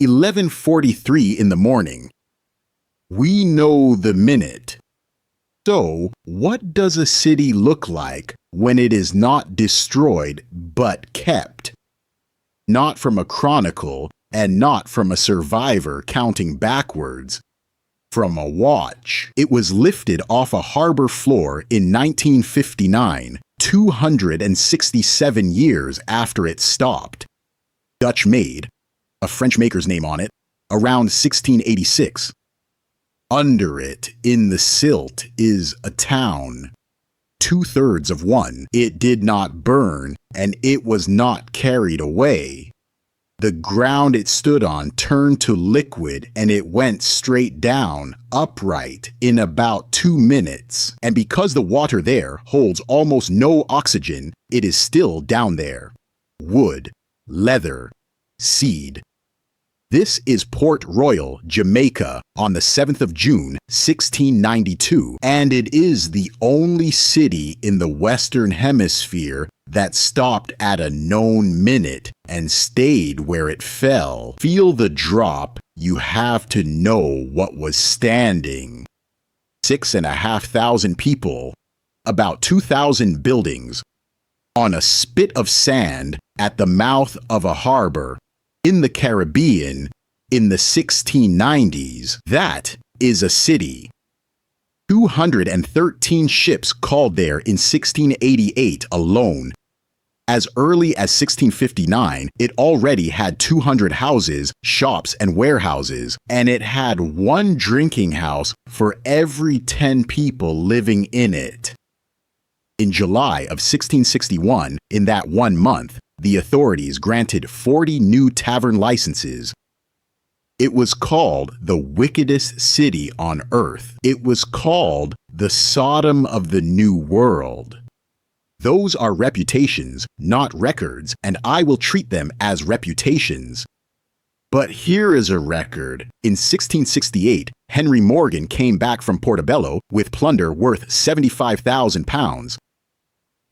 11:43 in the morning. We know the minute. So, what does a city look like when it is not destroyed but kept? Not from a chronicle and not from a survivor counting backwards. From a watch. It was lifted off a harbor floor in 1959, 267 years after it stopped. Dutch made, a French maker's name on it, around 1686. Under it, in the silt, is a town. 2/3 of one. It did not burn, and it was not carried away. The ground it stood on turned to liquid, and it went straight down, upright, in about 2 minutes. And because the water there holds almost no oxygen, it is still down there. Wood, leather, seed. This is Port Royal, Jamaica, on the 7th of June, 1692, and it is the only city in the Western Hemisphere that stopped at a known minute and stayed where it fell. Feel the drop, you have to know what was standing. 6,500 people, about 2,000 buildings, on a spit of sand at the mouth of a harbor. In the Caribbean, in the 1690s, that is a city. 213 ships called there in 1688 alone. As early as 1659, it already had 200 houses, shops, and warehouses, and it had one drinking house for every 10 people living in it. In July of 1661, in that 1 month, the authorities granted 40 new tavern licenses. It was called the wickedest city on earth. It was called the Sodom of the New World. Those are reputations, not records, and I will treat them as reputations. But here is a record. In 1668, Henry Morgan came back from Portobello with plunder worth £75,000.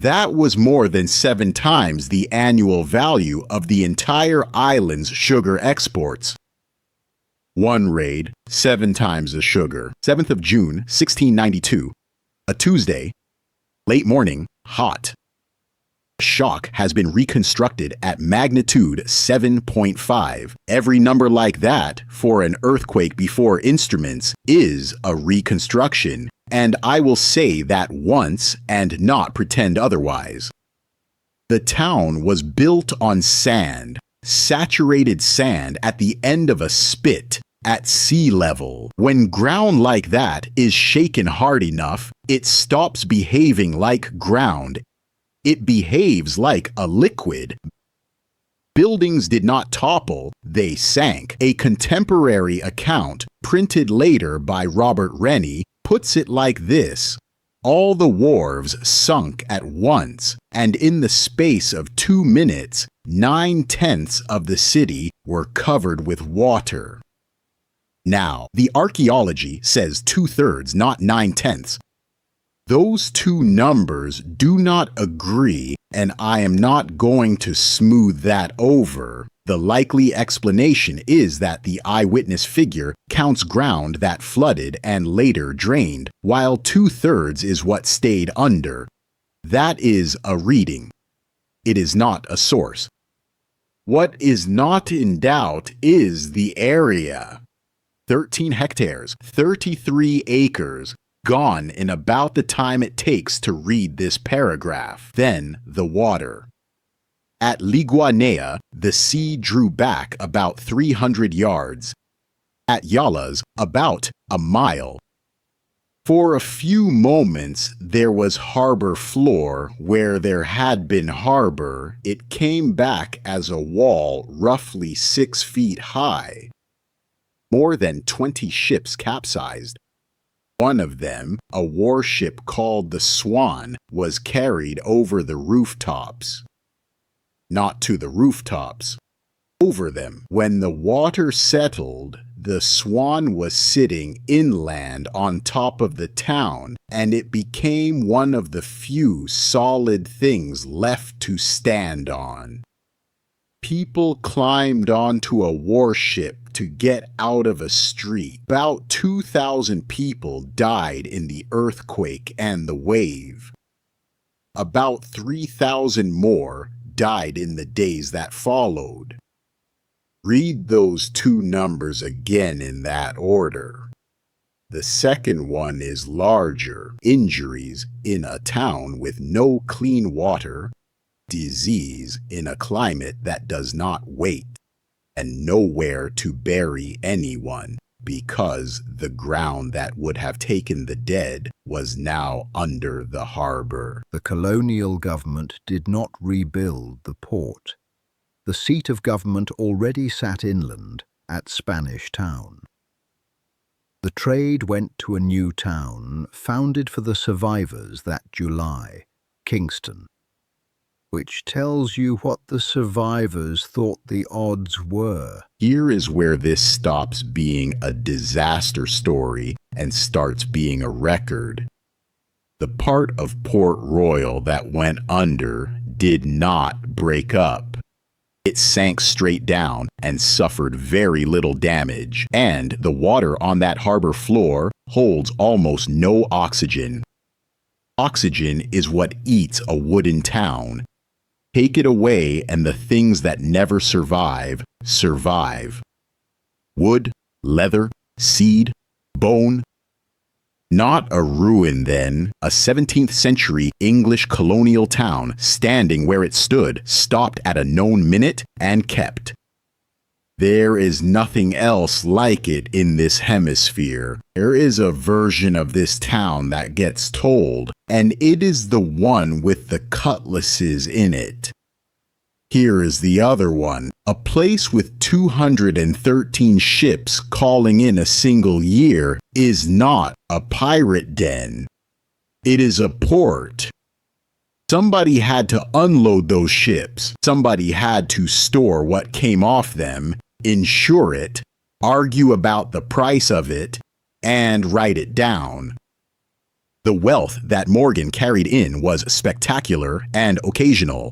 That was more than 7 times the annual value of the entire island's sugar exports. One raid, 7 times the sugar. 7th of June, 1692. A Tuesday. Late morning, hot. Shock has been reconstructed at magnitude 7.5. Every number like that for an earthquake before instruments is a reconstruction. And I will say that once and not pretend otherwise. The town was built on sand, saturated sand at the end of a spit, at sea level. When ground like that is shaken hard enough, it stops behaving like ground. It behaves like a liquid. Buildings did not topple, they sank. A contemporary account, printed later by Robert Rennie, puts it like this: all the wharves sunk at once, and in the space of 2 minutes, 9/10 of the city were covered with water. Now, the archaeology says 2/3, not 9/10. Those two numbers do not agree, and I am not going to smooth that over. The likely explanation is that the eyewitness figure counts ground that flooded and later drained, while 2/3 is what stayed under. That is a reading. It is not a source. What is not in doubt is the area. 13 hectares, 33 acres, gone in about the time it takes to read this paragraph. Then the water. At Liguanea, the sea drew back about 300 yards. At Yalas, about a mile. For a few moments, there was harbor floor where there had been harbor. It came back as a wall roughly 6 feet high. More than 20 ships capsized. One of them, a warship called the Swan, was carried over the rooftops. Not to the rooftops, over them. When the water settled, the Swan was sitting inland on top of the town, and it became one of the few solid things left to stand on. People climbed onto a warship to get out of a street. About 2,000 people died in the earthquake and the wave. About 3,000 more died in the days that followed. Read those two numbers again in that order. The second one is larger: injuries in a town with no clean water, disease in a climate that does not wait, and nowhere to bury anyone, because the ground that would have taken the dead was now under the harbor. The colonial government did not rebuild the port. The seat of government already sat inland at Spanish Town. The trade went to a new town founded for the survivors that July, Kingston, which tells you what the survivors thought the odds were. Here is where this stops being a disaster story and starts being a record. The part of Port Royal that went under did not break up. It sank straight down and suffered very little damage, and the water on that harbor floor holds almost no oxygen. Oxygen is what eats a wooden town. Take it away and the things that never survive, survive. Wood, leather, seed, bone. Not a ruin then, a 17th century English colonial town standing where it stood, stopped at a known minute and kept. There is nothing else like it in this hemisphere. There is a version of this town that gets told, and it is the one with the cutlasses in it. Here is the other one, a place with 213 ships calling in a single year is not a pirate den. It is a port. Somebody had to unload those ships. Somebody had to store what came off them, insure it, argue about the price of it, and write it down. The wealth that Morgan carried in was spectacular and occasional.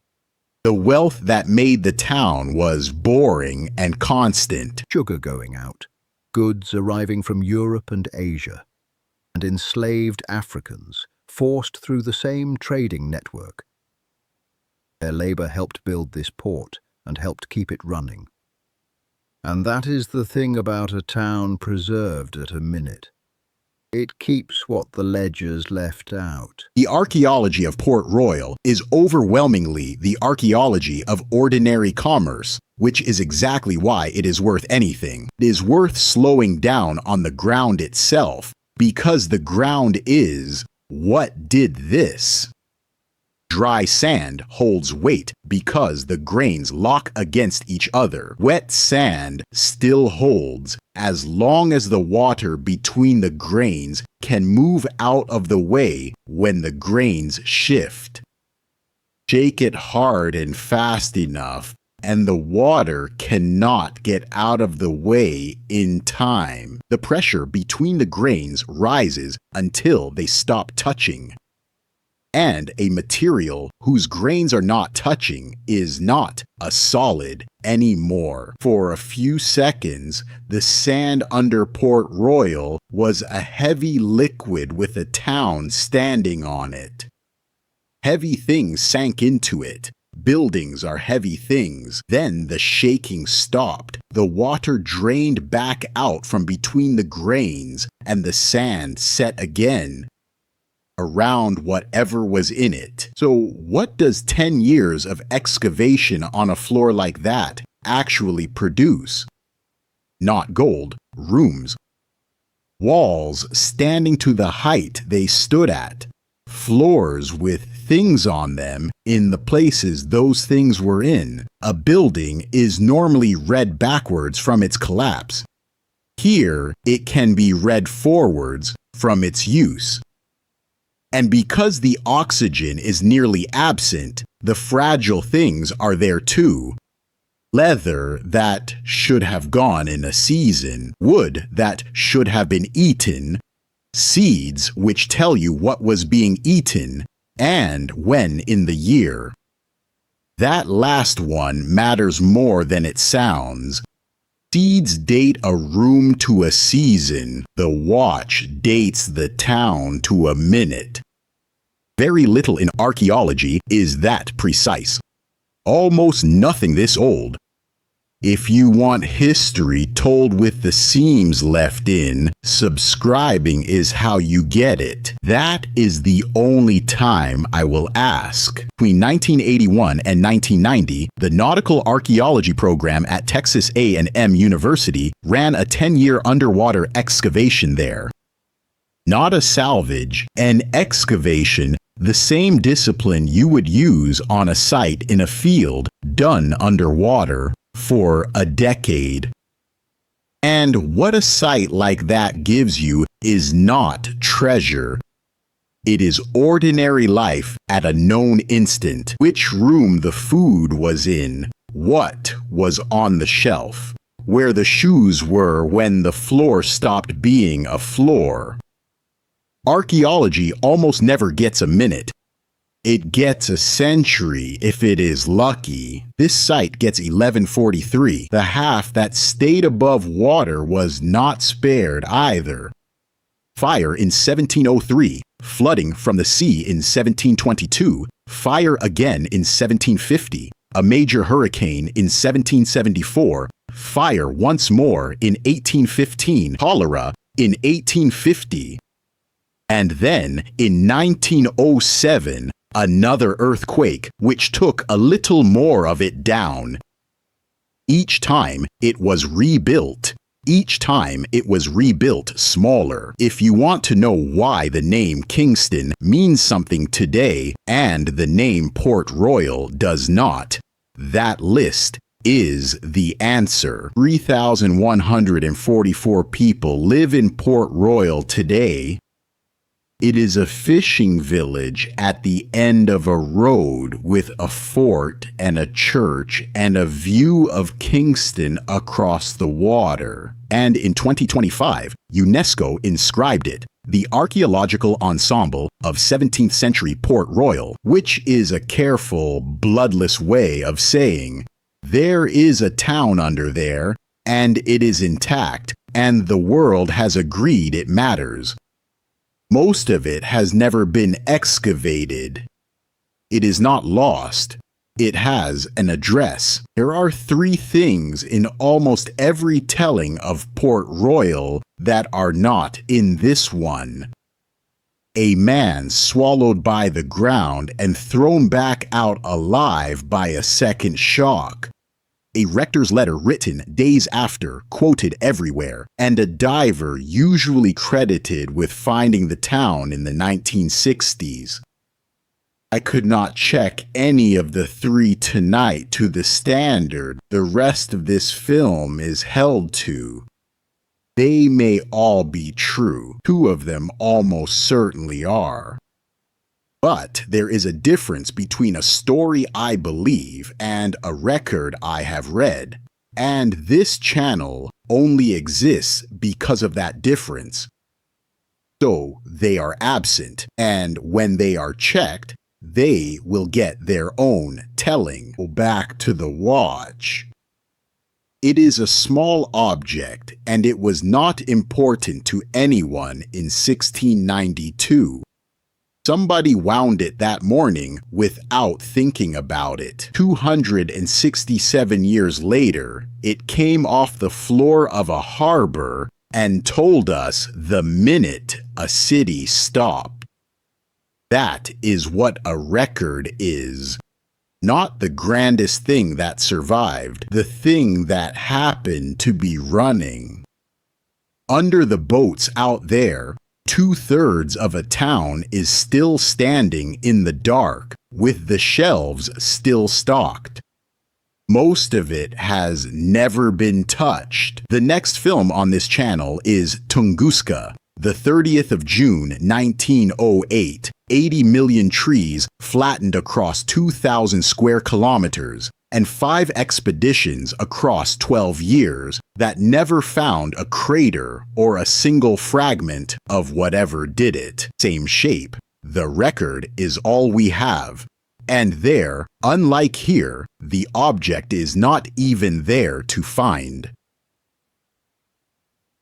The wealth that made the town was boring and constant. Sugar going out, goods arriving from Europe and Asia, and enslaved Africans forced through the same trading network. Their labor helped build this port and helped keep it running. And that is the thing about a town preserved at a minute. It keeps what the ledgers left out. The archaeology of Port Royal is overwhelmingly the archaeology of ordinary commerce, which is exactly why it is worth anything. It is worth slowing down on the ground itself, because the ground is, what did this? Dry sand holds weight because the grains lock against each other. Wet sand still holds as long as the water between the grains can move out of the way when the grains shift. Shake it hard and fast enough, and the water cannot get out of the way in time. The pressure between the grains rises until they stop touching. And a material whose grains are not touching is not a solid anymore. For a few seconds, the sand under Port Royal was a heavy liquid with a town standing on it. Heavy things sank into it. Buildings are heavy things. Then the shaking stopped. The water drained back out from between the grains, and the sand set again around whatever was in it. So what does 10 years of excavation on a floor like that actually produce? Not gold, rooms. Walls standing to the height they stood at. Floors with things on them in the places those things were in. A building is normally read backwards from its collapse. Here, it can be read forwards from its use. And because the oxygen is nearly absent, the fragile things are there too. Leather that should have gone in a season, wood that should have been eaten, seeds which tell you what was being eaten and when in the year. That last one matters more than it sounds. Seeds date a room to a season. The watch dates the town to a minute. Very little in archaeology is that precise. Almost nothing this old. If you want history told with the seams left in, subscribing is how you get it. That is the only time I will ask. Between 1981 and 1990, the Nautical Archaeology program at Texas A&M University ran a 10-year underwater excavation there. Not a salvage, an excavation, the same discipline you would use on a site in a field done underwater for a decade. And what a site like that gives you is not treasure. It is ordinary life at a known instant. Which room the food was in, what was on the shelf, where the shoes were when the floor stopped being a floor. Archaeology almost never gets a minute. It gets a century if it is lucky. This site gets 1143. The half that stayed above water was not spared either. Fire in 1703, flooding from the sea in 1722, fire again in 1750, a major hurricane in 1774, fire once more in 1815, cholera in 1850, and then in 1907, another earthquake, which took a little more of it down. Each time it was rebuilt. Each time it was rebuilt smaller. If you want to know why the name Kingston means something today and the name Port Royal does not, that list is the answer. 3,144 people live in Port Royal today. It is a fishing village at the end of a road with a fort and a church and a view of Kingston across the water. And in 2025, UNESCO inscribed it, the Archaeological Ensemble of 17th Century Port Royal, which is a careful, bloodless way of saying, there is a town under there, and it is intact, and the world has agreed it matters. Most of it has never been excavated. It is not lost. It has an address. There are 3 things in almost every telling of Port Royal that are not in this one. A man swallowed by the ground and thrown back out alive by a second shock. A rector's letter written days after, quoted everywhere, and a diver usually credited with finding the town in the 1960s. I could not check any of the 3 tonight to the standard the rest of this film is held to. They may all be true. 2 of them almost certainly are. But there is a difference between a story I believe and a record I have read, and this channel only exists because of that difference. So they are absent, and when they are checked, they will get their own telling. Go back to the watch. It is a small object, and it was not important to anyone in 1692. Somebody wound it that morning without thinking about it. 267 years later, it came off the floor of a harbor and told us the minute a city stopped. That is what a record is. Not the grandest thing that survived, the thing that happened to be running. Under the boats out there, 2/3 of a town is still standing in the dark, with the shelves still stocked. Most of it has never been touched. The next film on this channel is Tunguska, the 30th of June, 1908. 80 million trees flattened across 2,000 square kilometers, and 5 expeditions across 12 years that never found a crater or a single fragment of whatever did it. Same shape. The record is all we have. And there, unlike here, the object is not even there to find.